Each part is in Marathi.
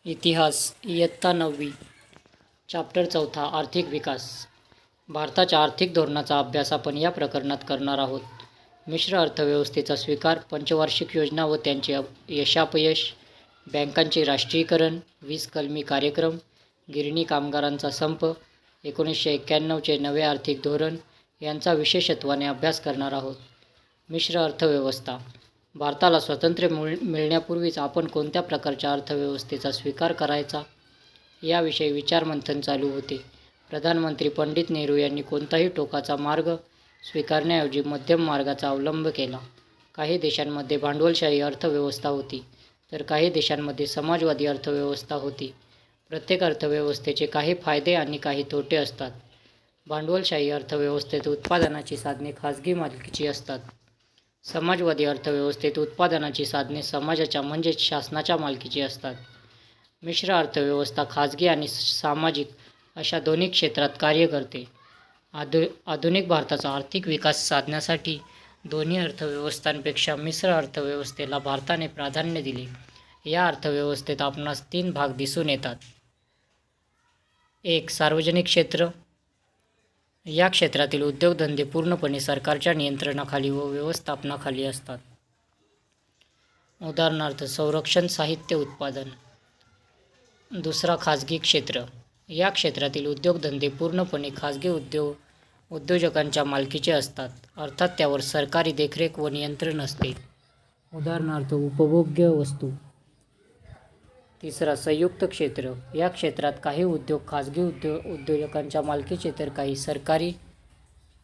इतिहास इयत्ता 9वी चॅप्टर 4 आर्थिक विकास. भारताच्या आर्थिक धोरणाचा अभ्यास आपण या प्रकरणात करणार आहोत. मिश्र अर्थव्यवस्थेचा स्वीकार, पंचवार्षिक योजना व त्यांचे यशापयश, बँकांचे राष्ट्रीयीकरण, 20 कलमी कार्यक्रम, गिरणी कामगारांचा संप, 1991चे नवे आर्थिक धोरण यांचा विशेषत्वाने अभ्यास करणार आहोत. मिश्र अर्थव्यवस्था. भारताला स्वातंत्र्य मिळण्यापूर्वीच आपण कोणत्या प्रकारच्या अर्थव्यवस्थेचा स्वीकार करायचा याविषयी विचारमंथन चालू होते. प्रधानमंत्री पंडित नेहरू यांनी कोणताही टोकाचा मार्ग स्वीकारण्याऐवजी मध्यम मार्गाचा अवलंब केला. काही देशांमध्ये भांडवलशाही अर्थव्यवस्था होती, तर काही देशांमध्ये समाजवादी अर्थव्यवस्था होती. प्रत्येक अर्थव्यवस्थेचे काही फायदे आणि काही तोटे असतात. भांडवलशाही अर्थव्यवस्थेत उत्पादनाची साधने खाजगी मालकीची असतात. समाजवादी अर्थव्यवस्थेत उत्पादनाची साधने समाजाच्या म्हणजेच शासनाच्या मालकीची असतात. मिश्र अर्थव्यवस्था खाजगी आणि सामाजिक अशा दोन्ही क्षेत्रात कार्य करते. आधुनिक भारताचा आर्थिक विकास साधण्यासाठी दोन्ही अर्थव्यवस्थांपेक्षा मिश्र अर्थव्यवस्थेला भारताने प्राधान्य दिले. या अर्थव्यवस्थेत आपणास 3 भाग दिसून येतात. 1. सार्वजनिक क्षेत्र. या क्षेत्रातील उद्योगधंदे पूर्णपणे सरकारच्या नियंत्रणाखाली व व्यवस्थापनाखाली असतात. उदाहरणार्थ संरक्षण साहित्य उत्पादन. 2. खाजगी क्षेत्र. या क्षेत्रातील उद्योगधंदे पूर्णपणे खाजगी उद्योजकांच्या मालकीचे असतात, अर्थात त्यावर सरकारी देखरेख व नियंत्रण असते. उदाहरणार्थ उपभोग्य वस्तू. 3. संयुक्त क्षेत्र. या क्षेत्रात काही उद्योग खाजगी उद्योजकांच्या मालकीचे तर काही सरकारी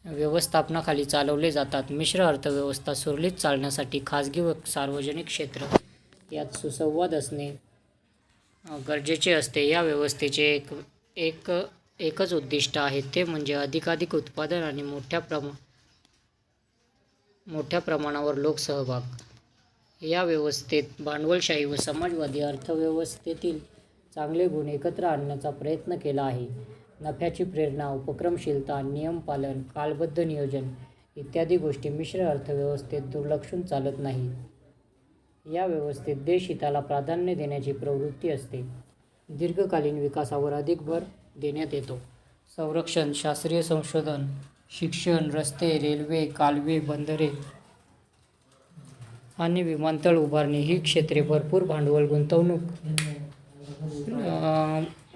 व्यवस्थापनाखाली चालवले जातात. मिश्र अर्थव्यवस्था सुरळीत चालण्यासाठी खाजगी व सार्वजनिक क्षेत्र यात सुसंवाद असणे गरजेचे असते. या व्यवस्थेचे एकच उद्दिष्ट आहे, ते म्हणजे अधिकाधिक उत्पादन आणि मोठ्या प्रमाणावर लोकसहभाग. या व्यवस्थेत भांडवलशाही व समाजवादी अर्थव्यवस्थेतील चांगले गुण एकत्र आणण्याचा प्रयत्न केला आहे. नफ्याची प्रेरणा, उपक्रमशीलता, नियमपालन, कालबद्ध नियोजन इत्यादी गोष्टी मिश्र अर्थव्यवस्थेत दुर्लक्षून चालत नाहीत. या व्यवस्थेत देशहिताला प्राधान्य देण्याची प्रवृत्ती असते. दीर्घकालीन विकासावर अधिक भर देण्यात येतो. संरक्षण, शास्त्रीय संशोधन, शिक्षण, रस्ते, रेल्वे, कालवे, बंदरे आणि विमानतळ उभारणी ही क्षेत्रे भरपूर भांडवल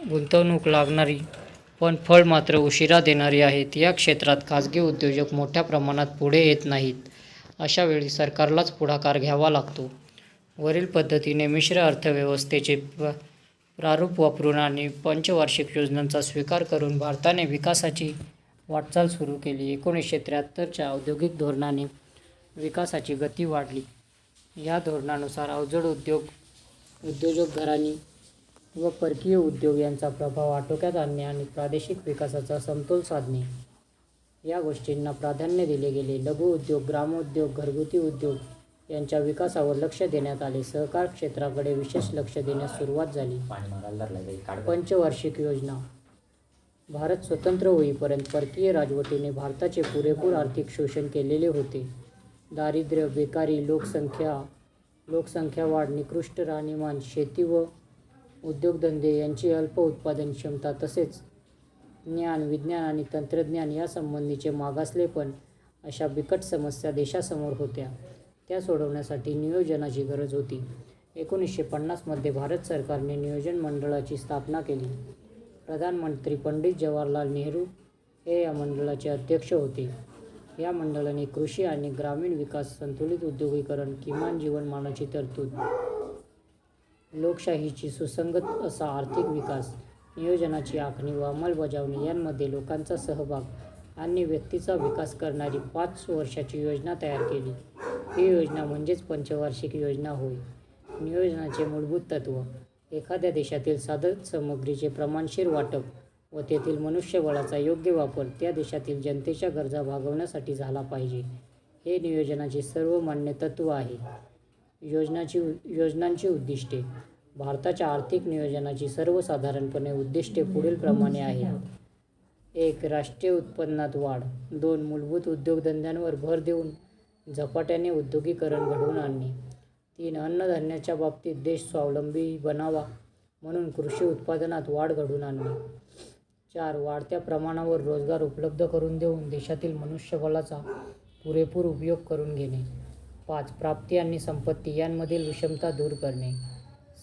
गुंतवणूक लागणारी, पण फळ मात्र उशिरा देणारी आहेत. या क्षेत्रात खाजगी उद्योजक मोठ्या प्रमाणात पुढे येत नाहीत. अशा वेळी सरकारलाच पुढाकार घ्यावा लागतो. वरील पद्धतीने मिश्र अर्थव्यवस्थेचे प्रारूप वापरून आणि पंचवार्षिक योजनांचा स्वीकार करून भारताने विकासाची वाटचाल सुरू केली. 1973च्या औद्योगिक धोरणाने विकासाची गती वाढली. या धोरणानुसार अवजड उद्योजक घराणी व परकीय उद्योग यांचा प्रभाव आटोक्यात आणणे आणि प्रादेशिक विकासाचा समतोल साधणे या गोष्टींना प्राधान्य दिले गेले. लघु उद्योग, ग्रामोद्योग, घरगुती उद्योग यांच्या विकासावर लक्ष देण्यात आले. सहकार क्षेत्राकडे विशेष लक्ष देण्यास सुरुवात झाली. पंचवार्षिक योजना. भारत स्वतंत्र होईपर्यंत परकीय राजवटीने भारताचे पुरेपूर आर्थिक शोषण केलेले होते. दारिद्र्य, बेकारी, लोकसंख्या वाढ, निकृष्ट राहणीमान, शेती व उद्योगधंदे यांची अल्प उत्पादन क्षमता तसेच ज्ञान, विज्ञान आणि तंत्रज्ञान यासंबंधीचे मागासलेपण अशा बिकट समस्या देशासमोर होत्या. त्या सोडवण्यासाठी नियोजनाची गरज होती. 1950 मध्ये भारत सरकारने नियोजन मंडळाची स्थापना केली. प्रधानमंत्री पंडित जवाहरलाल नेहरू हे या मंडळाचे अध्यक्ष होते. या मंडळाने कृषी आणि ग्रामीण विकास, संतुलित औद्योगिकरण, किमान जीवनमानाची तरतूद, लोकशाहीची सुसंगत असा आर्थिक विकास, नियोजनाची आखणी व अंमलबजावणी यांमध्ये लोकांचा सहभाग आणि व्यक्तीचा विकास करणारी 5 वर्षाची योजना तयार केली. ही योजना म्हणजेच पंचवार्षिक योजना होय. नियोजनाचे मूलभूत तत्व: एखाद्या देशातील साधनसामुग्रीचे प्रमाणशीर वाटप व तेथील मनुष्यबळाचा योग्य वापर त्या देशातील जनतेच्या गरजा भागवण्यासाठी झाला पाहिजे. हे नियोजनाचे सर्वमान्य तत्व आहे. योजनांची उद्दिष्टे. भारताच्या आर्थिक नियोजनाची सर्वसाधारणपणे उद्दिष्टे पुढीलप्रमाणे आहेत. 1. राष्ट्रीय उत्पन्नात वाढ. 2. मूलभूत उद्योगधंद्यांवर भर देऊन झपाट्याने औद्योगिकरण घडवून आणणे. 3. अन्नधान्याच्या बाबतीत देश स्वावलंबी बनावा. म्हणून कृषी उत्पादनात वाढ घडवून आणणे. 4. वाढत्या प्रमाणावर रोजगार उपलब्ध करून देऊन देशातील मनुष्यबळाचा पुरेपूर उपयोग करून घेणे. 5. प्राप्ती आणि संपत्ती यांमधील विषमता दूर करणे.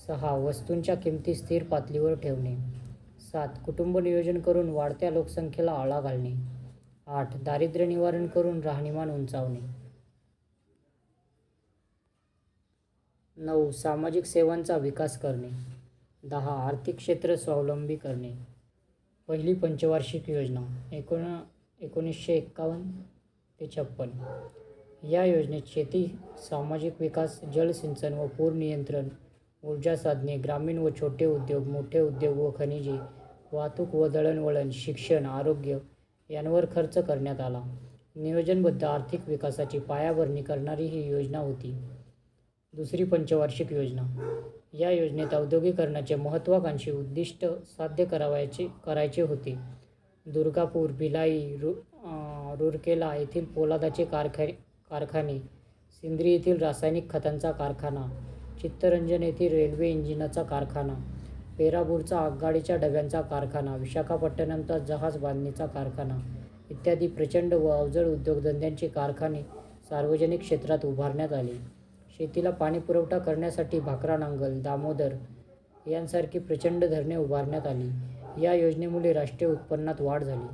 6. वस्तूंच्या किमती स्थिर पातळीवर ठेवणे. 7. कुटुंब नियोजन करून वाढत्या लोकसंख्येला आळा घालणे. 8. दारिद्र्य निवारण करून राहणीमान उंचावणे. 9. सामाजिक सेवांचा विकास करणे. 10. आर्थिक क्षेत्र स्वावलंबी करणे. पहिली पंचवार्षिक योजना 1951 ते 56. या योजनेत शेती, सामाजिक विकास, जलसिंचन व पूर नियंत्रण, ऊर्जा साधने, ग्रामीण व छोटे उद्योग, मोठे उद्योग व खनिजे, वाहतूक व दळणवळण, शिक्षण, आरोग्य यांवर खर्च करण्यात आला. नियोजनबद्ध आर्थिक विकासाची पायाभरणी करणारी ही योजना होती. दुसरी पंचवार्षिक योजना. या योजनेत औद्योगिकरणाचे महत्त्वाकांक्षी उद्दिष्ट साध्य करायचे होते. दुर्गापूर, भिलाई, रूरकेला येथील पोलादाचे कारखाने, सिंद्री येथील रासायनिक खतांचा कारखाना, चित्तरंजन येथील रेल्वे इंजिनाचा कारखाना, पेरापूरचा आगगाडीच्या डब्यांचा कारखाना, विशाखापट्टणमचा जहाज बांधणीचा कारखाना इत्यादी प्रचंड व अवजड उद्योगधंद्यांचे कारखाने सार्वजनिक क्षेत्रात उभारण्यात आले. शेतीला पाणीपुरवठा करण्यासाठी भाकरा नांगल, दामोदर यांसारखी प्रचंड धरणे उभारण्यात आली. या योजनेमुळे राष्ट्रीय उत्पन्नात वाढ झाली.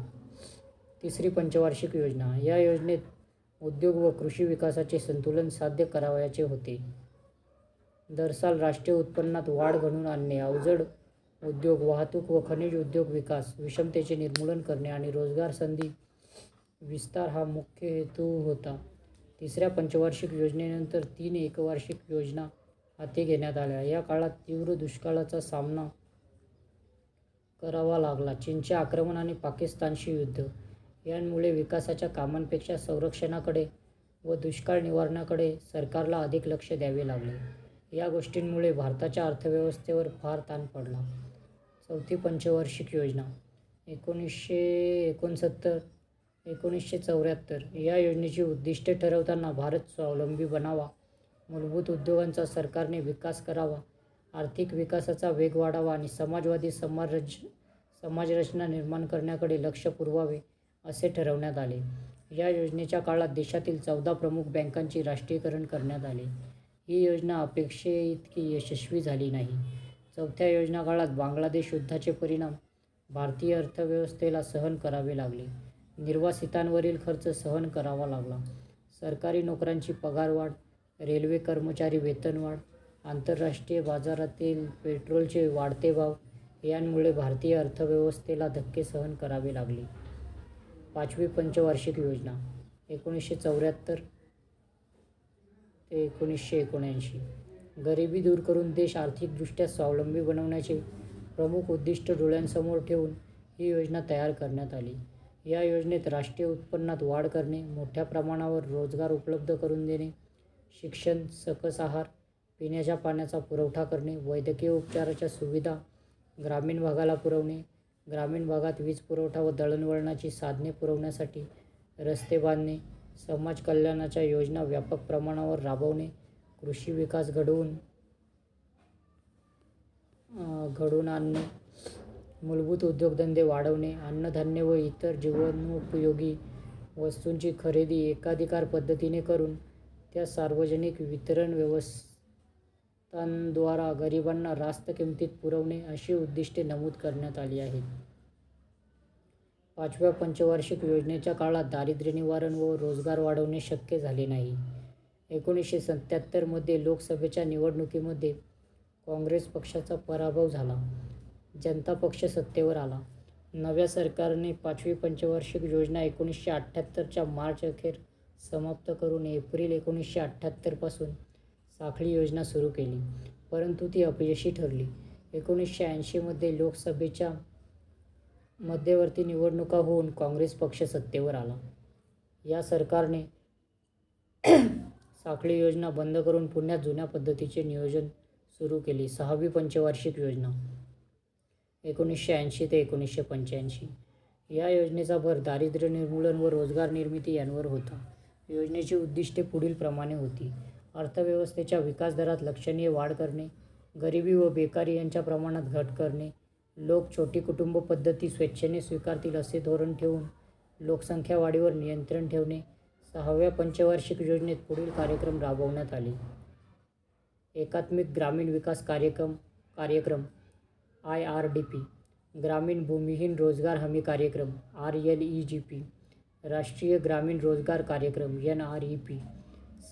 तिसरी पंचवार्षिक योजना. या योजनेत उद्योग व कृषी विकासाचे संतुलन साध्य करावयाचे होते. दरसाल राष्ट्रीय उत्पन्नात वाढ घडवून आणणे, अवजड उद्योग, वाहतूक व खनिज उद्योग विकास, विषमतेचे निर्मूलन करणे आणि रोजगार संधी विस्तार हा मुख्य हेतू होता. तिसऱ्या पंचवार्षिक योजनेनंतर 3 एकवार्षिक योजना हाती घेण्यात आल्या. या काळात तीव्र दुष्काळाचा सामना करावा लागला. चीनचे आक्रमण आणि पाकिस्तानशी युद्ध यांमुळे विकासाच्या कामांपेक्षा संरक्षणाकडे व दुष्काळ निवारणाकडे सरकारला अधिक लक्ष द्यावे लागले. या गोष्टींमुळे भारताच्या अर्थव्यवस्थेवर फार ताण पडला. चौथी पंचवार्षिक योजना 1969-1974. या योजनेची उद्दिष्टे ठरवताना भारत स्वावलंबी बनावा, मूलभूत उद्योगांचा सरकारने विकास करावा, आर्थिक विकासाचा वेग वाढावा आणि समाजवादी समाजरचना निर्माण करण्याकडे लक्ष पुरवावे असे ठरवण्यात आले. या योजनेच्या काळात देशातील 14 प्रमुख बँकांचे राष्ट्रीयकरण करण्यात आले. ही योजना अपेक्षेइतकी यशस्वी झाली नाही. चौथ्या योजना काळात बांगलादेश युद्धाचे परिणाम भारतीय अर्थव्यवस्थेला सहन करावे लागले. निर्वासितांवरील खर्च सहन करावा लागला. सरकारी नोकरांची पगारवाढ, रेल्वे कर्मचारी वेतनवाढ, आंतरराष्ट्रीय बाजारातील पेट्रोलचे वाढते भाव यांमुळे भारतीय अर्थव्यवस्थेला धक्के सहन करावे लागले. पाचवी पंचवार्षिक योजना 1974 ते 1979. गरिबी दूर करून देश आर्थिकदृष्ट्या स्वावलंबी बनवण्याचे प्रमुख उद्दिष्ट डोळ्यांसमोर ठेवून ही योजना तयार करण्यात आली. या योजनेत राष्ट्रीय उत्पन्नात वाढ करणे, मोठ्या प्रमाणावर रोजगार उपलब्ध करून देणे, शिक्षण, सकस आहार, पिण्याच्या पाण्याचा पुरवठा करणे, वैद्यकीय उपचाराच्या सुविधा ग्रामीण भागाला पुरवणे, ग्रामीण भागात वीज पुरवठा व दळणवळणाची साधने पुरवण्यासाठी रस्ते बांधणे, समाज कल्याणाच्या योजना व्यापक प्रमाणावर राबवणे, कृषी विकास घडवून आणणे, मूलभूत उद्योगधंदे वाढवणे, अन्नधान्य व इतर जीवनोपयोगी वस्तूंची खरेदी एकाधिकार पद्धतीने करून त्या सार्वजनिक वितरण व्यवस्थांद्वारा गरिबांना रास्त किमतीत पुरवणे अशी उद्दिष्टे नमूद करण्यात आली आहेत. पाचव्या पंचवार्षिक योजनेच्या काळात दारिद्र्य निवारण व रोजगार वाढवणे शक्य झाले नाही. 1977 मध्ये लोकसभेच्या निवडणुकीमध्ये काँग्रेस पक्षाचा पराभव झाला. जनता पक्ष सत्तेवर आला. नव्या सरकारने पाचवी पंचवार्षिक योजना 1978 च्या मार्च अखेर समाप्त करून एप्रिल 1978 पासून साखळी योजना सुरू केली, परंतु ती अपयशी ठरली. 1980 मध्ये लोकसभेच्या मध्यवर्ती निवडणुका होऊन काँग्रेस पक्ष सत्तेवर आला. या सरकारने साखळी योजना बंद करून पुन्हा जुन्या पद्धतीचे नियोजन सुरू केले. सहावी पंचवार्षिक योजना 1980 ते 1985. या योजनेचा भर दारिद्र्य निर्मूलन व रोजगार निर्मिती यांवर होता. योजनेची उद्दिष्टे पुढील प्रमाणे होती. अर्थव्यवस्थेच्या विकास दरात लक्षणीय वाढ करणे, गरिबी व बेकारी यांच्या प्रमाणात घट करणे, लोक छोटी कुटुंब पद्धती स्वेच्छेने स्वीकारतील असे धोरण ठेवून लोकसंख्या वाढीवर नियंत्रण ठेवणे. 6व्या पंचवार्षिक योजनेत पुढील कार्यक्रम राबवण्यात आले. एकात्मिक ग्रामीण विकास कार्यक्रम IRDP, ग्रामीण भूमिहीन रोजगार हमी कार्यक्रम RLEGP, राष्ट्रीय ग्रामीण रोजगार कार्यक्रम NREP,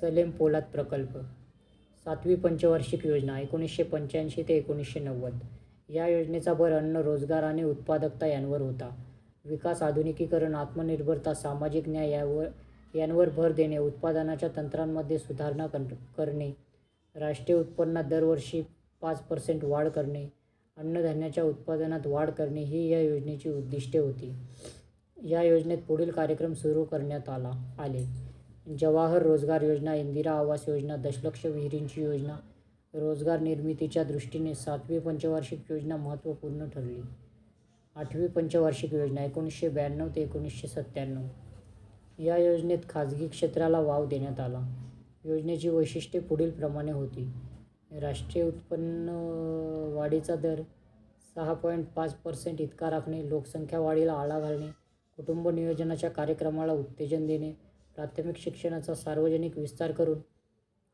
सलेम पोलाद प्रकल्प. 7वी पंचवार्षिक योजना 1985 ते 1990. या योजनेचा भर अन्न, रोजगार आणि उत्पादकता यांवर होता. विकास, आधुनिकीकरण, आत्मनिर्भरता, सामाजिक न्याय यांवर भर देणे, उत्पादनाच्या तंत्रांमध्ये सुधारणा करणे, राष्ट्रीय उत्पन्नात दरवर्षी 5% वाढ करणे, अन्नधान्याच्या उत्पादनात वाढ करणे ही या योजनेची उद्दिष्टे होती. या योजनेत पुढील कार्यक्रम सुरू करण्यात आले. जवाहर रोजगार योजना, इंदिरा आवास योजना, दशलक्ष विहिरींची योजना. रोजगार निर्मितीच्या दृष्टीने 7वी पंचवार्षिक योजना महत्त्वपूर्ण ठरली. 8वी पंचवार्षिक योजना 1992 ते 1997. या योजनेत खाजगी क्षेत्राला वाव देण्यात आला. योजनेची वैशिष्ट्ये पुढील प्रमाणे होती. राष्ट्रीय उत्पन्न वाढीचा दर 6.5% इतका राखणे, लोकसंख्या वाढीला आळा घालणे, कुटुंब नियोजनाच्या कार्यक्रमाला उत्तेजन देणे, प्राथमिक शिक्षणाचा सार्वजनिक विस्तार करून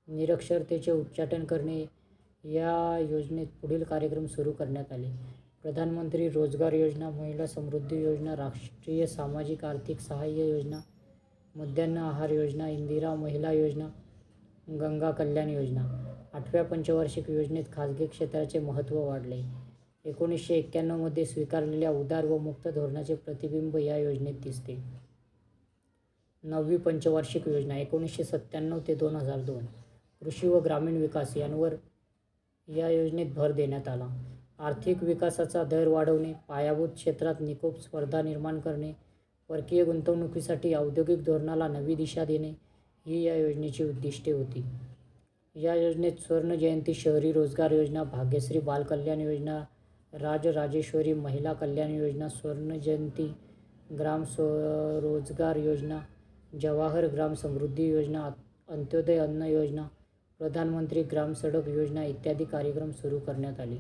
निरक्षरतेचे उच्चाटन करणे. या योजनेत पुढील कार्यक्रम सुरू करण्यात आले. प्रधानमंत्री रोजगार योजना, महिला समृद्धी योजना, राष्ट्रीय सामाजिक आर्थिक सहाय्य योजना, मध्यान्ह आहार योजना, इंदिरा महिला योजना, गंगा कल्याण योजना. 8व्या पंचवार्षिक योजनेत खाजगी क्षेत्राचे महत्त्व वाढले. 1991 मध्ये स्वीकारलेल्या उदार व मुक्त धोरणाचे प्रतिबिंब या योजनेत दिसते. 9वी पंचवार्षिक योजना 1997 ते 2002. कृषी व ग्रामीण विकास यांवर या योजनेत भर देण्यात आला. आर्थिक विकासाचा दर वाढवणे, पायाभूत क्षेत्रात निकोप स्पर्धा निर्माण करणे, परकीय गुंतवणुकीसाठी औद्योगिक धोरणाला नवी दिशा देणे ही या योजनेची उद्दिष्टे होती. या योजनेत स्वर्ण जयंती शहरी रोजगार योजना, भाग्यश्री बाल कल्याण योजना, राजराजेश्वरी महिला कल्याण योजना, स्वर्ण जयंती ग्राम स्वरोजगार योजना, जवाहर ग्राम समृद्धी योजना, अंत्योदय अन्न योजना, प्रधानमंत्री ग्राम सडक योजना इत्यादी कार्यक्रम सुरू करण्यात आले.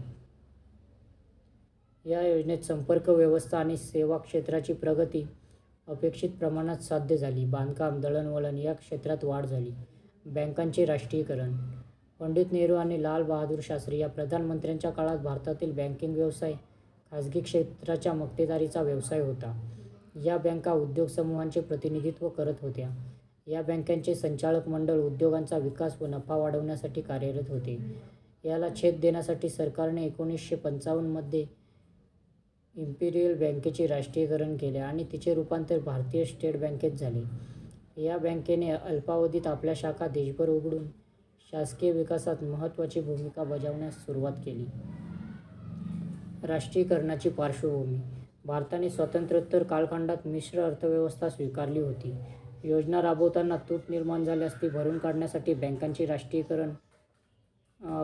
या योजनेत संपर्क व्यवस्था आणि सेवा क्षेत्राची प्रगती अपेक्षित प्रमाणात साध्य झाली. बांधकाम, दळणवळण या क्षेत्रात वाढ झाली. बँकांचे राष्ट्रीयकरण. पंडित नेहरू आणि लाल बहादूर शास्त्री या प्रधानमंत्र्यांच्या काळात भारतातील बँकिंग व्यवसाय खाजगी क्षेत्राच्या मक्तेदारीचा व्यवसाय होता. या बँका उद्योग समूहांचे प्रतिनिधित्व करत होत्या. या बँकांचे संचालक मंडळ उद्योगांचा विकास व नफा वाढवण्यासाठी कार्यरत होते. याला छेद देण्यासाठी सरकारने 1955 मध्ये इम्पिरियल बँकेचे राष्ट्रीयकरण केले आणि तिचे रूपांतर भारतीय स्टेट बँकेत झाले. या बँकेने अल्पावधीत आपल्या शाखा देशभर उघडून शासकीय विकासात महत्त्वाची भूमिका बजावण्यास सुरुवात केली. राष्ट्रीयकरणाची पार्श्वभूमी. भारताने स्वातंत्र्योत्तर कालखंडात मिश्र अर्थव्यवस्था स्वीकारली होती. योजना राबवताना तूट निर्माण झाल्यास ती भरून काढण्यासाठी बँकांचे राष्ट्रीयकरण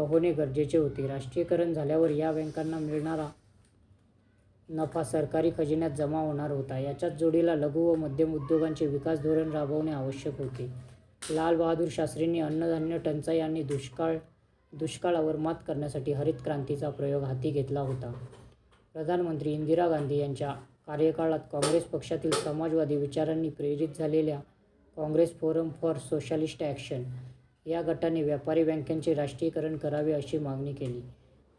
होणे गरजेचे होते. राष्ट्रीयकरण झाल्यावर या बँकांना मिळणारा नफा सरकारी खजिन्यात जमा होणार होता. याच्याच जोडीला लघु व मध्यम उद्योगांचे विकास धोरण राबवणे आवश्यक होते. लाल बहादूर शास्त्रींनी अन्नधान्य टंचाई आणि दुष्काळावर मात करण्यासाठी हरित क्रांतीचा प्रयोग हाती घेतला होता. प्रधानमंत्री इंदिरा गांधी यांच्या कार्यकाळात काँग्रेस पक्षातील समाजवादी विचारांनी प्रेरित झालेल्या Congress forum for socialist action या गटाने व्यापारी बँकांचे राष्ट्रीयकरण करावे अशी मागणी केली.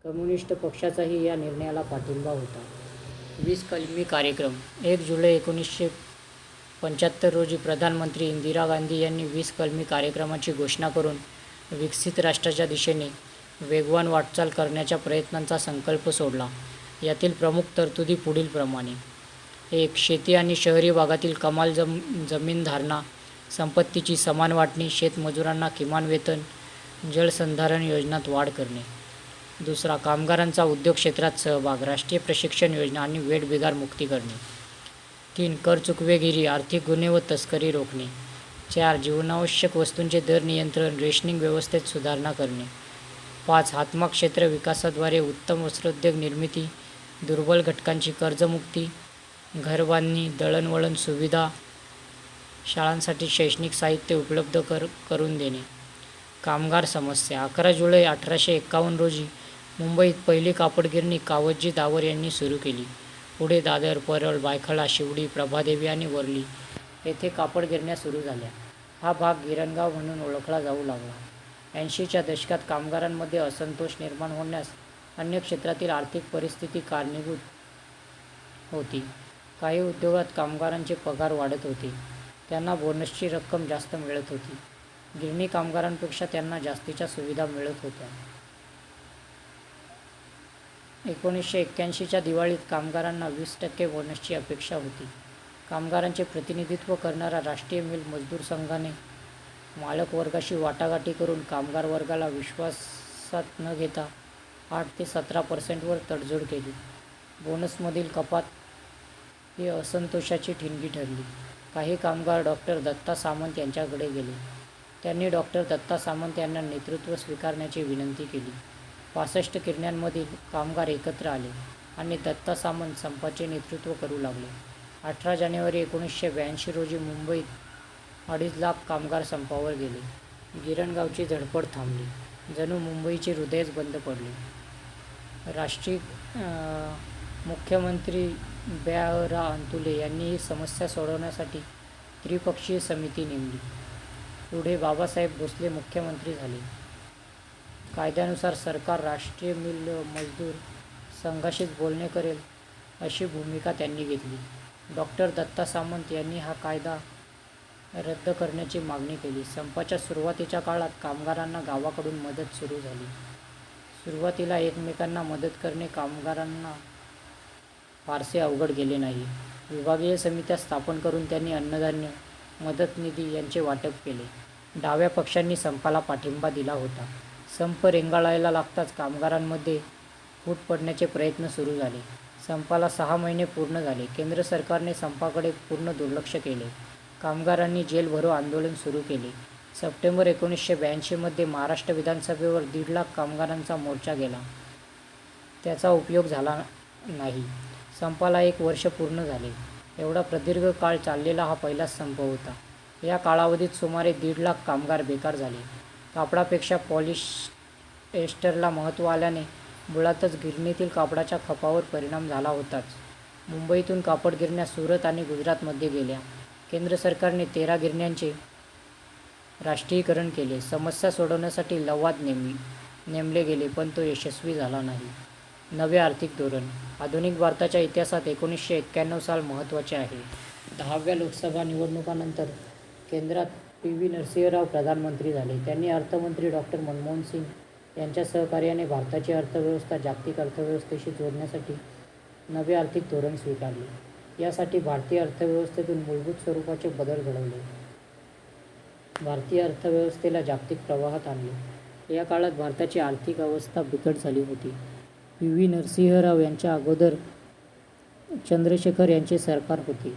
कम्युनिस्ट पक्षाचाही या निर्णयाला पाठिंबा होता. 20 कलमी कार्यक्रम. 1 जुलै 1975 रोजी प्रधानमंत्री इंदिरा गांधी यांनी 20 कलमी कार्यक्रमाची घोषणा करून विकसित राष्ट्राच्या दिशेने वेगवान वाटचाल करण्याच्या प्रयत्नांचा संकल्प सोडला. यातील प्रमुख तरतुदी पुढीलप्रमाणे. 1. शेती आणि शहरी भागातील कमाल जमीन धारणा, संपत्तीची समान वाटणी, शेतमजुरांना किमान वेतन, जलसंधारण योजनात वाढ करणे. 2. कामगारांचा उद्योग क्षेत्रात सहभाग, राष्ट्रीय प्रशिक्षण योजना आणि वेठबिगार मुक्ती करणे. 3. कर चुकवेगिरी, आर्थिक गुन्हे व तस्करी रोखणे. 4. जीवनावश्यक वस्तूंचे दर नियंत्रण, रेशनिंग व्यवस्थेत सुधारणा करणे. 5. हातमाग क्षेत्र विकासाद्वारे उत्तम वस्त्रोद्योग निर्मिती, दुर्बल घटकांची कर्जमुक्ती, घरबांधणी, दळणवळण सुविधा, शाळांसाठी शैक्षणिक साहित्य उपलब्ध करून देणे. कामगार समस्या. 11 जुलै 1851 रोजी मुंबईत पहिली कापडगिरणी कावतजी दावर यांनी सुरू केली. पुढे दादर, परळ, बायखळा, शिवडी, प्रभादेवी आणि वर्ली येथे कापडगिरण्या सुरू झाल्या. हा भाग गिरणगाव म्हणून ओळखला जाऊ लागला. 80च्या दशकात कामगारांमध्ये असंतोष निर्माण होण्यास अन्य क्षेत्रातील आर्थिक परिस्थिती कारणीभूत होती. काही उद्योगात कामगारांचे पगार वाढत होते. त्यांना बोनसची रक्कम जास्त मिळत होती. गिरणी कामगारांपेक्षा त्यांना जास्तीच्या सुविधा मिळत होत्या. 1981च्या दिवाळीत कामगारांना 20% बोनसची अपेक्षा होती. कामगारांचे प्रतिनिधित्व करणाऱ्या राष्ट्रीय मिल मजदूर संघाने मालक वर्गाशी वाटाघाटी करून कामगार वर्गाला विश्वासात न घेता 8 ते 17% वर तडजोड केली. बोनसमधील कपात ही असंतोषाची ठिणगी ठरली. काही कामगार डॉ. दत्ता सामंत यांच्याकडे गेले. त्यांनी डॉ. दत्ता सामंत यांना नेतृत्व स्वीकारण्याची विनंती केली. 65 गिरण्यांमधील कामगार एकत्र आले आणि दत्ता सामंत संपाचे नेतृत्व करू लागले. 18 जानेवारी 1982 रोजी मुंबईत 2.5 लाख कामगार संपावर गेले. गिरणगावची धडपड थांबली. जणू मुंबईचे हृदयच बंद पडले. राष्ट्रीय मुख्यमंत्री ब्या. अंतुले यांनी ही समस्या सोडवण्यासाठी त्रिपक्षीय समिती नेमली. पुढे बाबासाहेब भोसले मुख्यमंत्री झाले. कायद्यानुसार सरकार राष्ट्रीय मिल मजदूर संघाशीच बोलणे करेल अशी भूमिका त्यांनी घेतली. डॉ. दत्ता सामंत यांनी हा कायदा रद्द करण्याची मागणी केली. संपाच्या सुरुवातीच्या काळात कामगारांना गावाकडून मदत सुरू झाली. सुरुवातीला एकमेकांना मदत करणे कामगारांना फारसे अवघड गेले नाही. विभागीय समित्या स्थापन करून त्यांनी अन्नधान्य, मदत निधी यांचे वाटप केले. डाव्या पक्षांनी संपाला पाठिंबा दिला होता. संप रेंगाळायला लागताच कामगारांमध्ये फूट पडण्याचे प्रयत्न सुरू झाले. संपाला 6 महिने पूर्ण झाले. केंद्र सरकारने संपाकडे पूर्ण दुर्लक्ष केले. कामगारांनी जेलभरो आंदोलन सुरू केले. सप्टेंबर 1982 मध्ये महाराष्ट्र विधानसभेवर 1.5 लाख कामगारांचा मोर्चा गेला. त्याचा उपयोग झाला नाही. संपाला 1 वर्ष पूर्ण झाले. एवढा प्रदीर्घ काळ चाललेला हा पहिलाच संप होता. या कालावधीत सुमारे 1.5 लाख कामगार बेकार झाले. कापडापेक्षा पॉलिएस्टरला महत्त्व आल्याने मुळातच गिरणीतील कापडाच्या खपावर परिणाम झाला होताच. मुंबईतून कापड गिरण्या सुरत आणि गुजरातमध्ये गेल्या. केंद्र सरकारने 13 गिरण्यांचे राष्ट्रीयीकरण केले. समस्या सोडवण्यासाठी लवाद नेमले गेले, पण तो यशस्वी झाला नाही. नवे आर्थिक धोरण. आधुनिक भारताच्या इतिहासात 1991 साल महत्त्वाचे आहे. 10व्या लोकसभा निवडणुकांनंतर केंद्रात पी. नरसिंहराव प्रधानमंत्री झाले. त्यांनी अर्थमंत्री डॉ. मनमोहन सिंग यांच्या सहकार्याने भारताची अर्थव्यवस्था जागतिक अर्थव्यवस्थेशी जोडण्यासाठी नवे आर्थिक धोरण स्वीकारले. यासाठी भारतीय अर्थव्यवस्थेतून मूलभूत स्वरूपाचे बदल घडवले. भारतीय अर्थव्यवस्थेला जागतिक प्रवाहात आणले. या काळात भारताची आर्थिक अवस्था बिकट झाली होती. पी. नरसिंहराव यांच्या अगोदर चंद्रशेखर यांचे सरकार होते.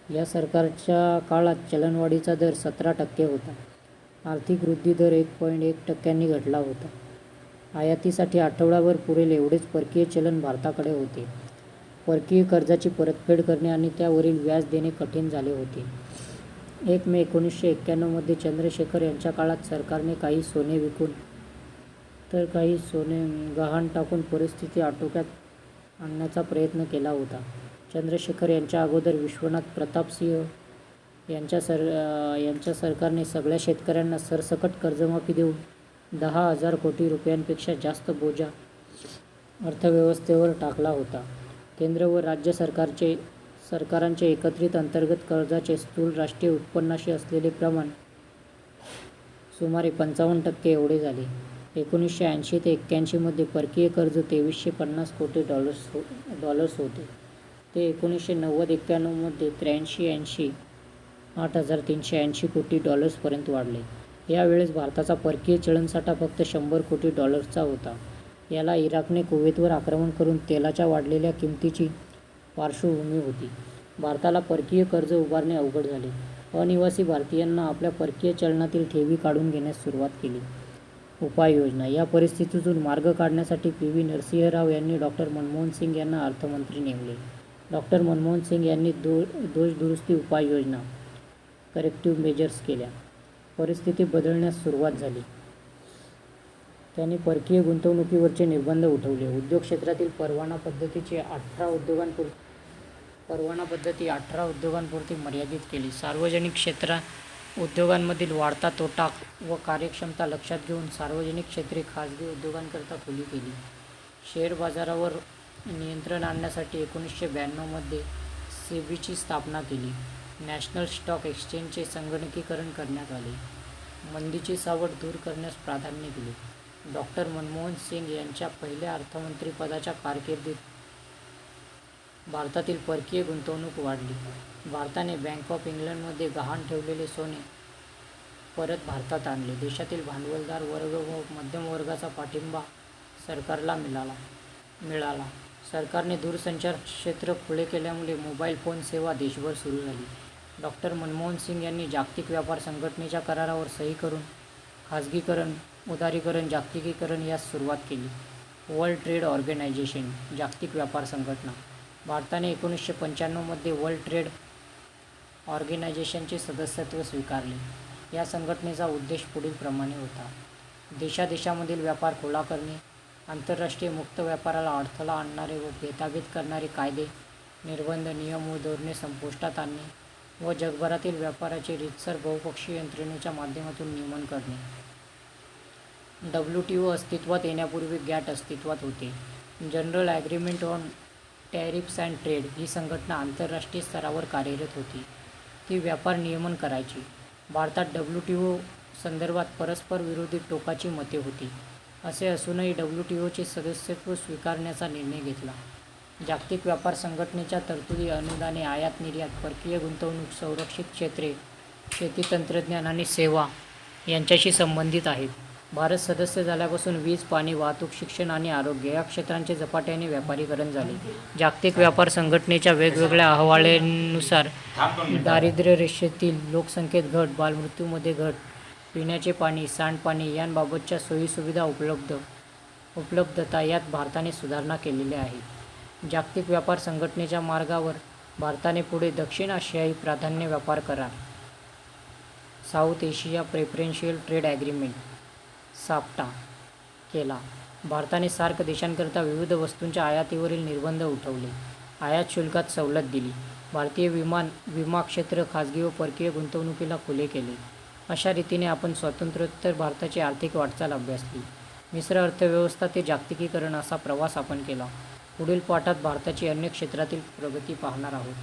या सरकारच्या काळात चलनवाढीचा दर 17% होता. आर्थिक वृद्धी दर 1.1% घटला होता. आयातीसाठी आठवडाभर पुरेल एवढेच परकीय चलन भारताकडे होते. परकीय कर्जाची परतफेड करणे आणि त्यावरील व्याज देणे कठीण झाले होते. 1 मे 1991 मध्ये चंद्रशेखर यांच्या काळात सरकारने काही सोने विकून तर काही सोने गहाण टाकून परिस्थिती आटोक्यात आणण्याचा प्रयत्न केला होता. चंद्रशेखर यांच्या अगोदर विश्वनाथ प्रताप सिंह यांच्या सरकारने सगळ्या शेतकऱ्यांना सरसकट कर्जमाफी देऊन 10,000 कोटी रुपयांपेक्षा जास्त बोजा अर्थव्यवस्थेवर टाकला होता. केंद्र व राज्य सरकारांचे एकत्रित अंतर्गत कर्जाचे स्थूल राष्ट्रीय उत्पन्नाशी असलेले प्रमाण सुमारे 55% एवढे झाले. 1980 ते 81 मध्ये परकीय कर्ज $2350 कोटी होते. ते 1990-91 मध्ये 83-80 $8,380 कोटी पर्यंत वाढले. यावेळेस भारताचा परकीय चलनसाठा फक्त $100 कोटी होता. याला इराकने कुवेतवर आक्रमण करून तेलाच्या वाढलेल्या किमतीची पार्श्वभूमी होती. भारताला परकीय कर्ज उभारणे अवघड झाले. अनिवासी भारतीयांना आपल्या परकीय चलनातील ठेवी काढून घेण्यास सुरुवात केली. उपाययोजना. या परिस्थितीतून मार्ग काढण्यासाठी पी. नरसिंहराव यांनी डॉ. मनमोहन सिंग यांना अर्थमंत्री नेमले. डॉ. मनमोहन सिंग यांनी दोषदुरुस्ती उपाययोजना करेक्टिव्ह मेजर्स केल्या. परिस्थिती बदलण्यास सुरुवात झाली. त्यांनी परकीय गुंतवणुकीवरचे निर्बंध उठवले. उद्योग क्षेत्रातील परवाना पद्धती 18 उद्योगांपुरती मर्यादित केली. सार्वजनिक क्षेत्र उद्योगांमधील वाढता तोटा व कार्यक्षमता लक्षात घेऊन सार्वजनिक क्षेत्रे खाजगी उद्योगांकरता खुली केली. शेअर बाजारावर नियंत्रण आणण्यासाठी 1992 मध्ये सेबीची स्थापना केली. नॅशनल स्टॉक एक्सचेंजचे संगणकीकरण करण्यात आले. मंदीची सावट दूर करण्यास प्राधान्य दिले. डॉ. मनमोहन सिंग यांच्या पहिल्या अर्थमंत्रीपदाच्या कारकिर्दीत भारतातील परकीय गुंतवणूक वाढली. भारताने बँक ऑफ इंग्लंडमध्ये गहाण ठेवलेले सोने परत भारतात आणले. देशातील भांडवलदार वर्ग व मध्यम वर्गाचा पाठिंबा सरकारला मिळाला. सरकारने दूरसंचार क्षेत्र खुले केल्यामुळे मोबाईल फोन सेवा देशभर सुरू झाली. डॉ. मनमोहन सिंग यांनी जागतिक व्यापार संघटनेच्या करारावर सही करून खाजगीकरण, उदारीकरण, जागतिकीकरण यास सुरुवात केली. वर्ल्ड ट्रेड ऑर्गनायझेशन जागतिक व्यापार संघटना. भारताने 1995 मध्ये वर्ल्ड ट्रेड ऑर्गनायझेशनचे सदस्यत्व स्वीकारले. या संघटनेचा उद्देश पुढीलप्रमाणे होता: देशादेशामधील व्यापार खुला करणे, आंतरराष्ट्रीय मुक्त व्यापाराला अडथळा आणणारे व भेदाभेद करणारे कायदे, निर्बंध, नियम व धोरणे संपुष्टात आणणे व जगभरातील व्यापाराचे रीतसर बहुपक्षीय यंत्रणेच्या माध्यमातून नियमन करणे. WTO अस्तित्वात येण्यापूर्वी गॅट अस्तित्वात होते. General agreement on tariffs and trade ही संघटना आंतरराष्ट्रीय स्तरावर कार्यरत होती. ती व्यापार नियमन करायची. भारतात WTO संदर्भात परस्पर विरोधी टोकाची मते होती. असे असूनही WTOचे सदस्यत्व स्वीकारण्याचा निर्णय घेतला. जागतिक व्यापार संघटनेच्या तरतुदी अनुदाने, आयात निर्यात, परकीय गुंतवणूक, संरक्षित क्षेत्रे, शेती तंत्रज्ञान आणि सेवा यांच्याशी संबंधित आहेत. भारत सदस्य झाल्यापासून वीज, पाणी, वाहतूक, शिक्षण आणि आरोग्य या क्षेत्रांचे झपाट्याने व्यापारीकरण झाले. जागतिक व्यापार संघटनेच्या वेगवेगळ्या अहवालांनुसार दारिद्र्य रेषेतील लोकसंख्येत घट, बालमृत्यूमध्ये घट, पिण्याचे पाणी, सांडपाणी यांबाबतच्या सोयीसुविधा उपलब्धता यात भारताने सुधारणा केलेल्या आहेत. जागतिक व्यापार संघटनेच्या मार्गावर भारताने पुढे दक्षिण आशियाई प्राधान्य व्यापार करार, south Asia preferential trade agreement SAPTA केला. भारताने सार्क देशांकरता विविध वस्तूंच्या आयातीवरील निर्बंध उठवले. आयात शुल्कात सवलत दिली. भारतीय विमा क्षेत्र खाजगी व परकीय गुंतवणुकीला खुले केले. अशा रीतीने आपण स्वातंत्र्योत्तर भारताची आर्थिक वाटचाल अभ्यासली. मिश्र अर्थव्यवस्था ते जागतिकीकरण असा प्रवास आपण केला. पुढील पाठात भारताची अन्य क्षेत्रातील प्रगती पाहणार आहोत.